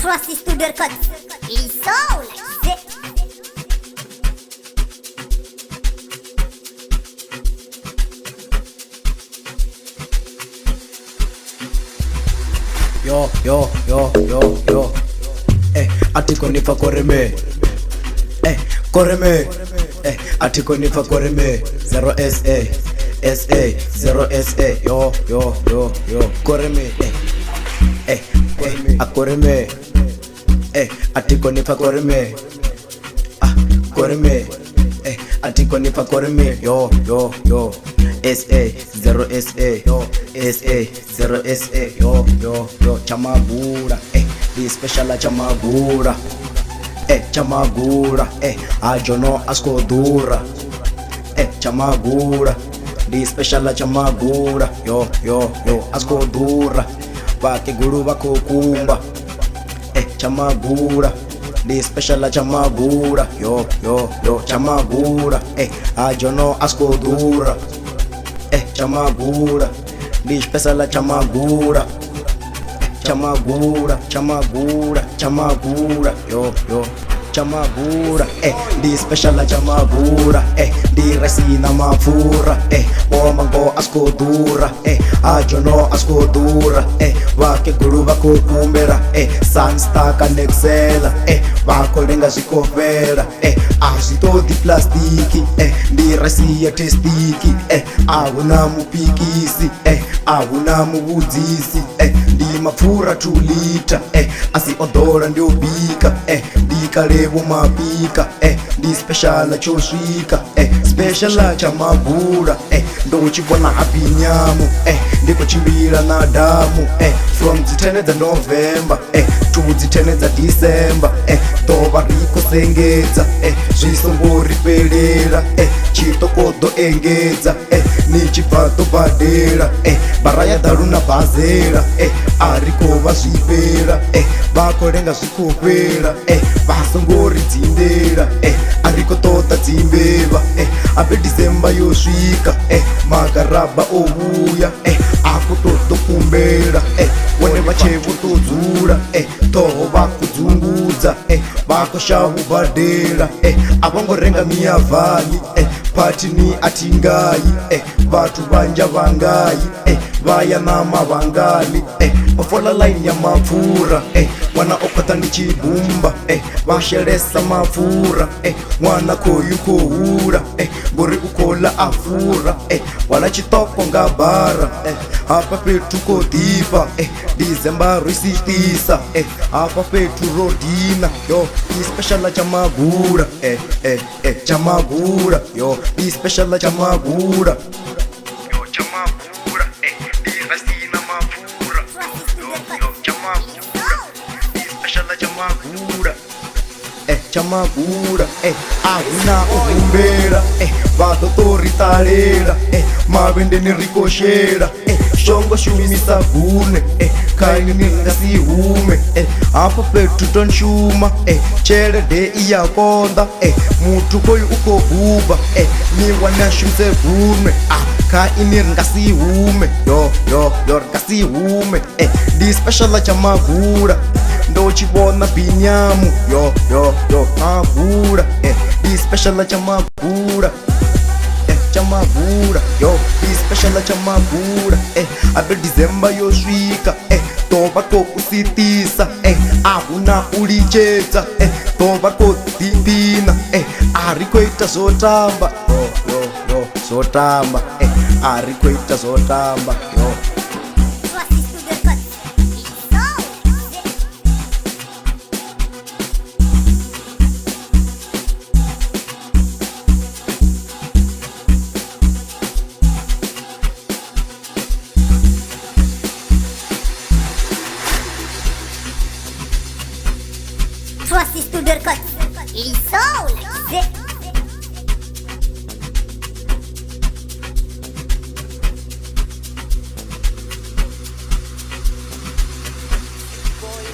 Francis to the cut. Ils sont là. Yo. Atiko nifa koreme. Koreme. Atiko nifa koreme. 0 SA 0 SA. Yo. Koreme. Koreme. Atiko nifa koreme. Koreme. Atiko nifa koreme. Yo. SA 0 SA. SA 0 SA. Yo. Tsha Magula. This special Tsha Magula. Tsha Magula. Ajono asko dura. Tsha Magula. This special Tsha Magula. Yo. Asko dura. Vake guru vako kumba. Tsha Magula. This special Tsha Magula. Yo. Tsha Magula. Ajono asko dura. Tsha Magula. This special Tsha Magula. Tsha Magula. Yo. Tsha Magula. This special Tsha Magula. Di resina mafura. Omango asko dura. Ajono asko dura. Vake guru vako kumbera. Sunstaka nexela. Vako lenga zikopera. Azito di plastiki. Di resi ya testiki. Awuna mupikisi. Awuna mubudzisi. Di mafura tulita. Asi odora ndio bika. Bika levo mapika. Di special choshika. Special Tsha Magula. Ndo chibona happy nyamu. Ndiko chimbira na damu. From the 10th of November to the 10th of December. Dova riko sengedza. Zvisongori pelera. Chitokodo engedza. Nichipato badera. Baraya daruna bazera. Ariko vazvipera. Vakorenga zvikopera. Vasongori dzindera. Ariko tota dzimbeva. Ape December yosvika. Magaraba ouya. Akutoto kumbera. Wone vachevo todzura. Toho vakudzungudza. Vakoshavu badera. Avongorenga miyavhani. Patini atingai. Vatu vanja vangai. Vaya nama vangali. Ofola line ya mafura. Mwana okota ni chibumba. Vasheresa mafura. Mwana koyu kohura. Gori ukola afura. Wala chitoko ngabara. Hapa petu kodiva. December risitisa. Hapa petu rodina. Yo, this special Tsha Magula. Tsha Magula. Yo, this special Tsha Magula. Yo, Tsha Magula. Di resina mafura. Yo, Tsha Magula. This special Tsha Magula. Tsha Magula. Avuna umbera. Vadotori talera. Mavende ni rikoshera. Shongo shumisa gune. Kaini ningasi hume. Apa petu tonshuma. Chere de iya konda. Mutu koyu uko buba. Ni wana shumse gume. Kaini ngasi hume. Yo ngasi hume. Di special Tsha Magula. Ndo chibona binyamu. Yo Magula. Di special Tsha Magula. Tsha Magula. Yo, di special Tsha Magula. Ape December yosvika. Tova ko usitisa. Avuna ulichetsa. Tova ko dindina. Ariko ita zotamba. Yo zotamba. Ariko ita zotamba. Yo. Francis to the cut. Ils sont là. Boy,